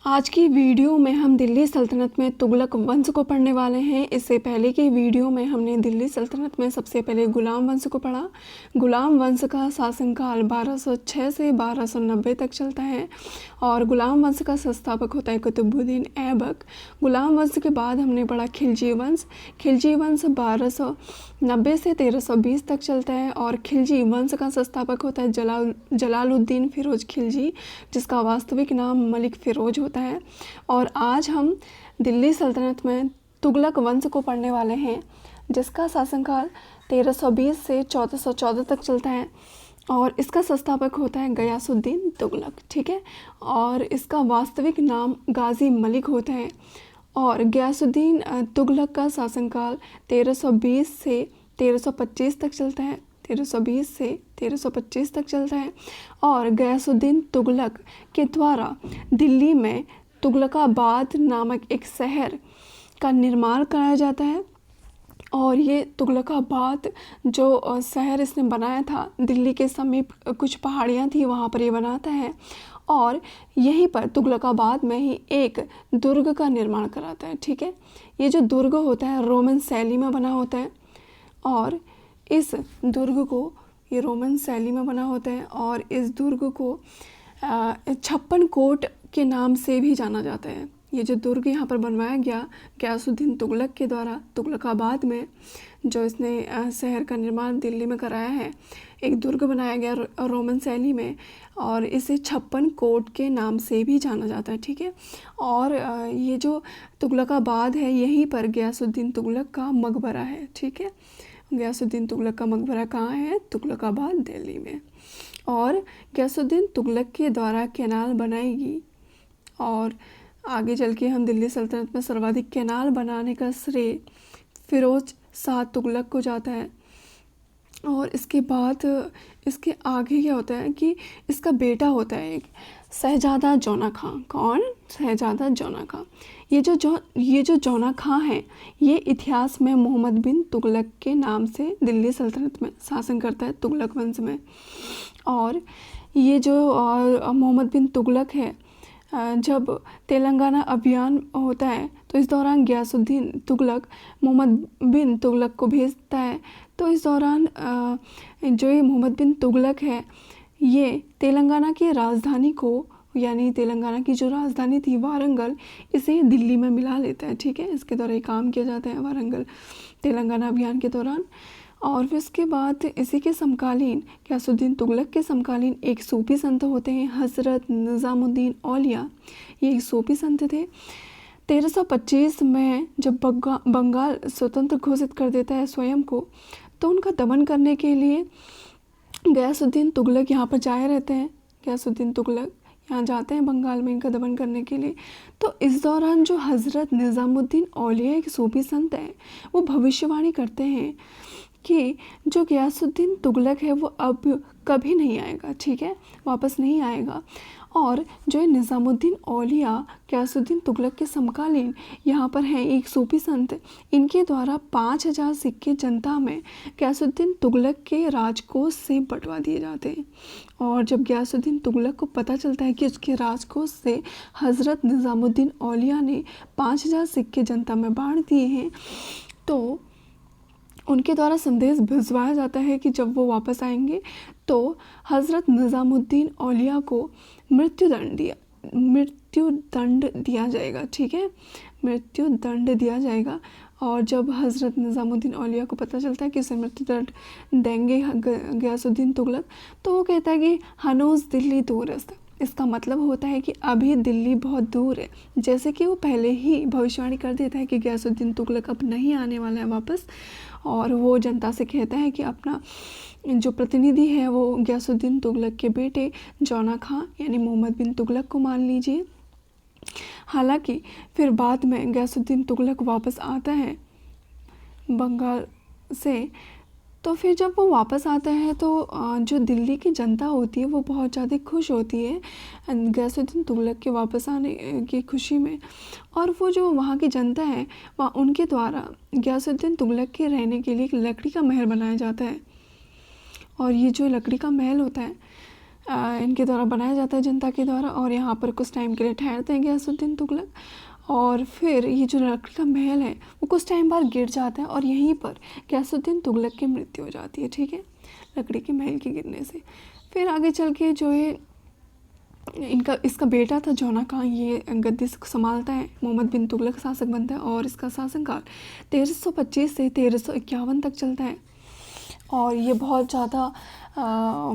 आज की वीडियो में हम दिल्ली सल्तनत में तुगलक वंश को पढ़ने वाले हैं। इससे पहले की वीडियो में हमने दिल्ली सल्तनत में सबसे पहले गुलाम वंश को पढ़ा। गुलाम वंश का शासनकाल 1206 से 1290 तक चलता है और गुलाम वंश का संस्थापक होता है कुतुबुद्दीन ऐबक। गुलाम वंश के बाद हमने पढ़ा खिलजी वंश। खिलजी वंश 1290 से 1320 तक चलता है और खिलजी वंश का संस्थापक होता है जलालुद्दीन फिरोज खिलजी, जिसका वास्तविक नाम मलिक फिरोज होता है। और आज हम दिल्ली सल्तनत में तुगलक वंश को पढ़ने वाले हैं, जिसका शासनकाल 1320 से 1414 तक चलता है और इसका संस्थापक होता है गयासुद्दीन तुगलक। ठीक है, और इसका वास्तविक नाम गाजी मलिक होता है। और गयासुद्दीन तुगलक का शासनकाल 1320 से 1325 तक चलता है। 1320 से 1325 तक चलता है और गयासुद्दीन तुगलक के द्वारा दिल्ली में तुगलकाबाद नामक एक शहर का निर्माण कराया जाता है। और ये तुगलकाबाद जो शहर इसने बनाया था, दिल्ली के समीप कुछ पहाड़ियाँ थी, वहाँ पर ये बनाता है और यहीं पर तुगलकाबाद में ही एक दुर्ग का निर्माण कराता है। ठीक है, ये जो दुर्ग होता है रोमन शैली में बना होता है और इस दुर्ग को ये रोमन शैली में बना होता है और इस दुर्ग को 56 कोट के नाम से भी जाना जाता है। ये जो दुर्ग यहाँ पर बनवाया गया गयासुद्दीन तुगलक के द्वारा तुगलकाबाद में, जो इसने शहर का निर्माण दिल्ली में कराया है, एक दुर्ग बनाया गया रोमन शैली में और इसे 56 कोट के नाम से भी जाना जाता है। ठीक है, और ये जो तुगलकाबाद है, यहीं पर गयासुद्दीन तुगलक का मकबरा है। ठीक है, गयासुद्दीन तुगलक का मकबरा कहाँ है? तुगलकाबाद, दिल्ली में। और गयासुद्दीन तुगलक के द्वारा कैनाल बनाएगी और आगे चल के हम दिल्ली सल्तनत में सर्वाधिक कैनाल बनाने का श्रेय फिरोज शाह तुगलक को जाता है। और इसके बाद इसके आगे क्या होता है कि इसका बेटा होता है एक शहजादा जौना खां। कौन? शहजादा जौना खां। ये जो जौना खां है, ये इतिहास में मोहम्मद बिन तुगलक के नाम से दिल्ली सल्तनत में शासन करता है, तुगलक वंश में। और ये जो मोहम्मद बिन तुगलक है, जब तेलंगाना अभियान होता है तो इस दौरान गयासुद्दीन तुगलक मोहम्मद बिन तुगलक को भेजता है। तो इस दौरान जो ये मोहम्मद बिन तुगलक है, ये तेलंगाना की राजधानी को, यानी तेलंगाना की जो राजधानी थी वारंगल, इसे दिल्ली में मिला लेता है। ठीक है, इसके द्वारा ये काम किया जाता है वारंगल तेलंगाना अभियान के दौरान। और फिर उसके बाद इसी के समकालीन गयासुद्दीन तुगलक के समकालीन एक सूफी संत होते हैं हज़रत निज़ामुद्दीन औलिया। ये एक सूफी संत थे। 1325 में जब बंगाल स्वतंत्र घोषित कर देता है स्वयं को, तो उनका दमन करने के लिए गयासुद्दीन तुगलक यहाँ पर जाए रहते हैं। गयासुद्दीन तुगलक यहाँ जाते हैं बंगाल में इनका दमन करने के लिए। तो इस दौरान जो हज़रत निज़ामुद्दीन औलिया एक सूफी संत हैं, वो भविष्यवाणी करते हैं कि जो गयासुद्दीन तुगलक है वो अब कभी नहीं आएगा। ठीक है, वापस नहीं आएगा। और जो निज़ामुद्दीन औलिया गयासुद्दीन तुगलक के समकालीन यहाँ पर हैं एक सूफी संत, इनके द्वारा 5000 सिक्के जनता में गयासुद्दीन तुगलक के राजकोष से बंटवा दिए जाते हैं। और जब गयासुद्दीन तुगलक को पता चलता है कि उसके राजकोष से हज़रत निज़ामुद्दीन औलिया ने 5000 सिक्के जनता में बांट दिए हैं, तो उनके द्वारा संदेश भिजवाया जाता है कि जब वो वापस आएंगे तो हज़रत निज़ामुद्दीन औलिया को मृत्युदंड दिया जाएगा। ठीक है, मृत्युदंड दिया जाएगा। और जब हज़रत निज़ामुद्दीन औलिया को पता चलता है कि उसे मृत्युदंड देंगे गयासुद्दीन तुगलक, तो वो कहता है कि हनूज़ दिल्ली दूरस्त। इसका मतलब होता है कि अभी दिल्ली बहुत दूर है। जैसे कि वो पहले ही भविष्यवाणी कर देता है कि गयासुद्दीन तुगलक अब नहीं आने वाला है वापस। और वो जनता से कहता है कि अपना जो प्रतिनिधि है वो गयासुद्दीन तुगलक के बेटे जौना खां यानी मोहम्मद बिन तुगलक को मान लीजिए। हालांकि फिर बाद में गयासुद्दीन तुगलक वापस आता है बंगाल से। तो फिर जब वो वापस आता है तो जो दिल्ली की जनता होती है वो बहुत ज़्यादा खुश होती है गयासुद्दीन तुगलक के वापस आने की खुशी में। और वो जो वहाँ की जनता है, वहाँ उनके द्वारा गयासुद्दीन तुगलक के रहने के लिए एक लकड़ी का महल बनाया जाता है। और ये जो लकड़ी का महल होता है इनके द्वारा बनाया जाता है जनता के द्वारा, और यहाँ पर कुछ टाइम के लिए ठहरते हैं गयासुद्दीन तुगलक। और फिर ये जो लकड़ी का महल है वो कुछ टाइम बाद गिर जाता है और यहीं पर गयासुद्दीन तुगलक की मृत्यु हो जाती है, ठीक है, लकड़ी के महल के गिरने से। फिर आगे चल के जो है इसका बेटा था जौना खान, ये गद्दी संभालता है, मोहम्मद बिन तुगलक शासक बनता है और इसका शासनकाल 1325 से 1351 तक चलता है। और ये बहुत ज़्यादा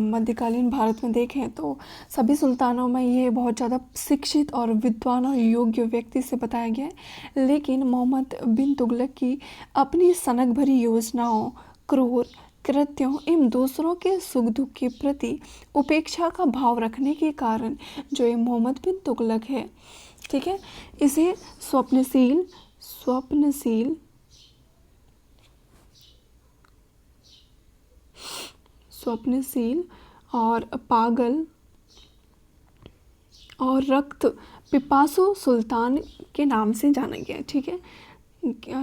मध्यकालीन भारत में देखें तो सभी सुल्तानों में ये बहुत ज़्यादा शिक्षित और विद्वान और योग्य व्यक्ति से बताया गया है। लेकिन मोहम्मद बिन तुगलक की अपनी सनक भरी योजनाओं, क्रूर कृत्यों एवं दूसरों के सुख दुख के प्रति उपेक्षा का भाव रखने के कारण जो ये मोहम्मद बिन तुगलक है, ठीक है, इसे स्वप्नशील और पागल और रक्त पिपासु सुल्तान के नाम से जाना गया है, ठीक है,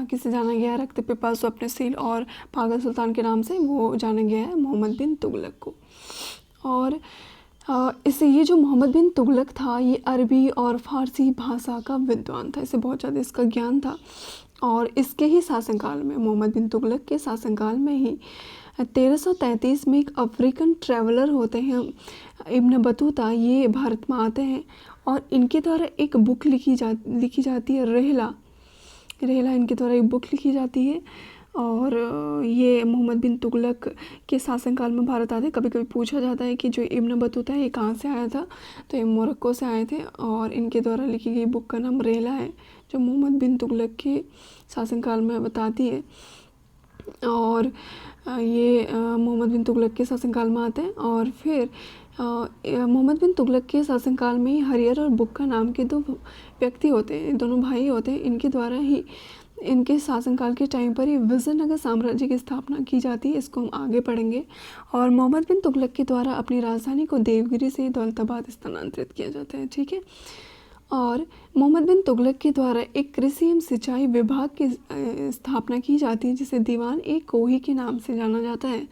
किसे जाना गया है, रक्त पिपासु स्वप्नशील और पागल सुल्तान के नाम से वो जाना गया है मोहम्मद बिन तुगलक को। और इसे ये जो मोहम्मद बिन तुगलक था ये अरबी और फारसी भाषा का विद्वान था, इसे बहुत ज़्यादा इसका ज्ञान था। और इसके ही शासनकाल में, मोहम्मद बिन तुगलक के शासनकाल में ही 1333 में एक अफ्रीकन ट्रैवलर होते हैं इब्न बतूता, ये भारत में आते हैं और इनके द्वारा एक बुक लिखी जाती है, रेहला इनके द्वारा एक बुक लिखी जाती है। और ये मोहम्मद बिन तुगलक के शासनकाल में भारत आते। कभी कभी पूछा जाता है कि जो इब्न बतूता है ये कहाँ से आया था, तो ये मोरक्को से आए थे और इनके द्वारा लिखी गई बुक का नाम रेहला है, जो मोहम्मद बिन तुगलक के शासनकाल में बताती है। और ये मोहम्मद बिन तुगलक के शासनकाल में आते हैं। और फिर मोहम्मद बिन तुगलक के शासनकाल में ही हरियर और बुक्का नाम के दो व्यक्ति होते हैं, दोनों भाई होते हैं, इनके द्वारा ही इनके शासनकाल के टाइम पर ही विजयनगर साम्राज्य की स्थापना की जाती है, इसको हम आगे पढ़ेंगे। और मोहम्मद बिन तुगलक के द्वारा अपनी राजधानी को देवगिरी से दौलताबाद स्थानांतरित किया जाता है, ठीक है। और मोहम्मद बिन तुगलक के द्वारा एक कृषि एवं सिंचाई विभाग की स्थापना की जाती है, जिसे दीवान ए कोही के नाम से जाना जाता है।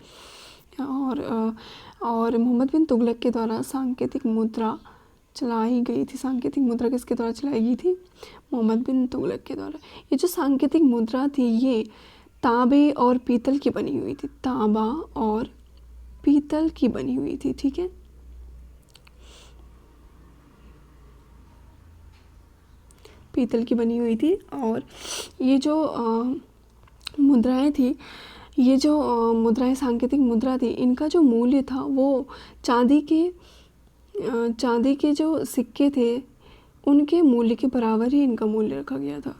और मोहम्मद बिन तुगलक के द्वारा सांकेतिक मुद्रा चलाई गई थी। सांकेतिक मुद्रा किसके द्वारा चलाई गई थी? मोहम्मद बिन तुगलक के द्वारा। ये जो सांकेतिक मुद्रा थी ये तांबे और पीतल की बनी हुई थी, तांबा और पीतल की बनी हुई थी, ठीक है। पीतल की बनी हुई थी। और ये जो मुद्राएं थी, ये जो मुद्राएं सांकेतिक मुद्रा थी, इनका जो मूल्य था वो चांदी के जो सिक्के थे उनके मूल्य के बराबर ही इनका मूल्य रखा गया था।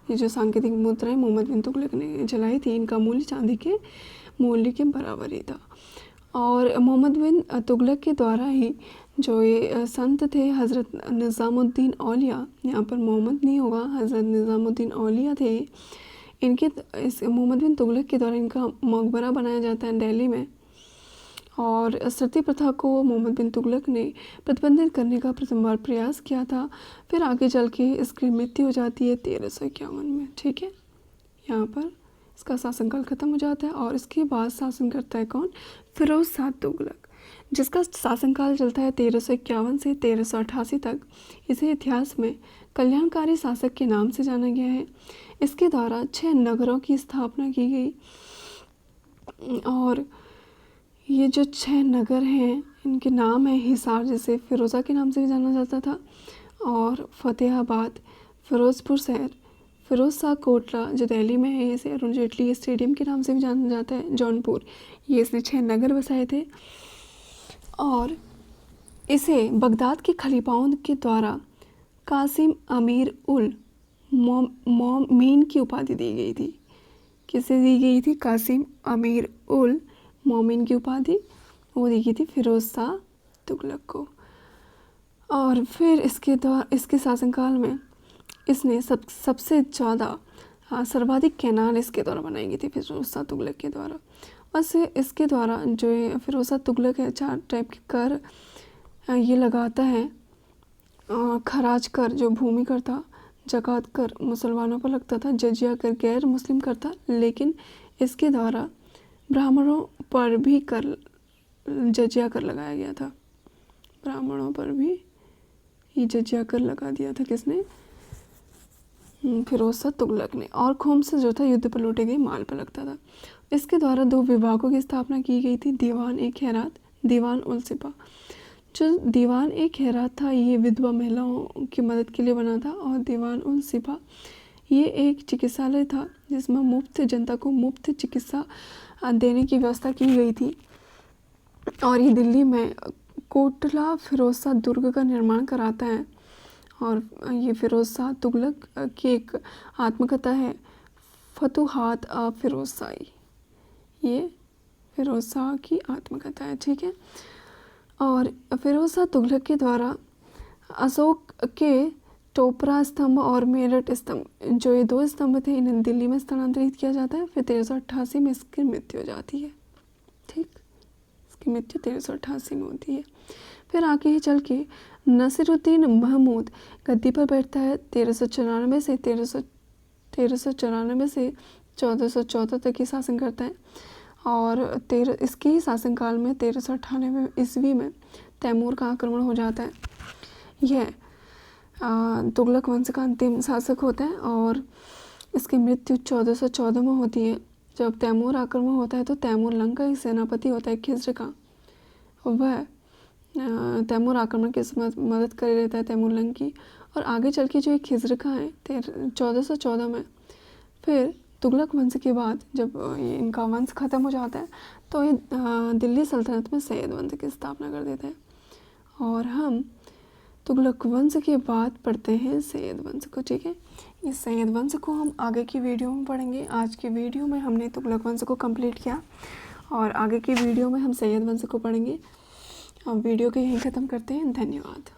ये जो सांकेतिक मुद्राएं मोहम्मद बिन तुगलक ने चलाई थी, इनका मूल्य चांदी के मूल्य के बराबर ही था। और मोहम्मद बिन तुगलक के द्वारा ही जो ये संत थे हज़रत निज़ामुद्दीन औलिया, यहाँ पर मोहम्मद नहीं होगा, हज़रत निज़ामुद्दीन औलिया थे, इनके इस मोहम्मद बिन तुगलक के द्वारा इनका मकबरा बनाया जाता है दिल्ली में। और सती प्रथा को मोहम्मद बिन तुगलक ने प्रतिबंधित करने का प्रथम बार प्रयास किया था। फिर आगे चल के इसकी मृत्यु हो जाती है 1351 में, ठीक है। यहाँ पर इसका शासनकाल खत्म हो जाता है और इसके बाद शासन करता है कौन? फिरोज शाह तुगलक, जिसका शासनकाल चलता है 1351 से 1388 तक। इसे इतिहास में कल्याणकारी शासक के नाम से जाना गया है। इसके द्वारा 6 नगरों की स्थापना की गई। और ये जो 6 नगर हैं इनके नाम है हिसार, जिसे फिरोज़ा के नाम से भी जाना जाता था, और फतेहाबाद, फिरोज़पुर शहर, फिरोज शाह कोटला जो दिल्ली में है, इसे अरुण जेटली स्टेडियम के नाम से भी जाना जाता है, जौनपुर, ये इसने 6 नगर बसाए थे। और इसे बगदाद के खलीफाओं के द्वारा कासिम अमीर उल मोमिन की उपाधि दी गई थी। किसे दी गई थी? कासिम अमीर उल मोमिन की उपाधि वो दी गई थी फिरोज शाह तुगलक को। और फिर इसके शासनकाल में इसने सबसे ज़्यादा सर्वाधिक कैनाल इसके द्वारा बनाई गई थी फिरोज शाह तुगलक के द्वारा। वैसे इसके द्वारा जो है फिरोज शाह तुगलक है 4 टाइप के कर ये लगाता है। खराज कर जो भूमि कर था, ज़कात कर मुसलमानों पर लगता था, जजिया कर गैर मुस्लिम कर था, लेकिन इसके द्वारा ब्राह्मणों पर भी कर जजिया कर लगाया गया था, ब्राह्मणों पर भी ये जजिया कर लगा दिया था किसने? फिरोज शाह तुगलक ने। और खुम्स जो था युद्ध पर लूटे गए माल पर लगता था। इसके द्वारा 2 विभागों की स्थापना की गई थी, दीवान ए खैरात, दीवान उल सिपा। जो दीवान ए खैरात था ये विधवा महिलाओं की मदद के लिए बना था, और दीवान उल सिपा ये एक चिकित्सालय था जिसमें मुफ्त जनता को मुफ्त चिकित्सा देने की व्यवस्था की गई थी। और ये दिल्ली में कोटला फिरोज शाह दुर्ग का निर्माण कराता है। और ये फिरोज शाह तुगलक की एक आत्मकथा है, फतुहात फिरोज शाही। ये फिरोज शाह की आत्मकथा है, ठीक है। और फिरोज शाह तुगलक के द्वारा अशोक के टोपरा स्तंभ और मेरठ स्तंभ, जो ये 2 स्तंभ थे, इन्हें दिल्ली में स्थानांतरित किया जाता है। फिर 1388 में इसकी मृत्यु हो जाती है, ठीक। इसकी मृत्यु 1388 में होती है। फिर आगे ही चल के नसीरुद्दीन महमूद गद्दी पर बैठता है 1394 से 1414 तक ही शासन करता है। और इसके ही शासनकाल में 1398 ईस्वी में तैमूर का आक्रमण हो जाता है। यह तुगलक वंश का अंतिम शासक होता है और इसकी मृत्यु 1414 में होती है। जब तैमूर आक्रमण होता है तो तैमूर लंग का एक सेनापति होता है खिज्र का, वह तैमूर आक्रमण की मदद कर रहता है तैमूर लंग की। और आगे चल के जो एक खिज्र का है 1414 में, फिर तुगलक वंश के बाद जब इनका वंश ख़त्म हो जाता है तो ये दिल्ली सल्तनत में सैयद वंश की स्थापना कर देते हैं। और हम तुगलक वंश के बाद पढ़ते हैं सैयद वंश को, ठीक है। इस सैयद वंश को हम आगे की वीडियो में पढ़ेंगे। आज की वीडियो में हमने तुगलक वंश को कंप्लीट किया और आगे की वीडियो में हम सैयद वंश को पढ़ेंगे। वीडियो को यहीं ख़त्म करते हैं। धन्यवाद।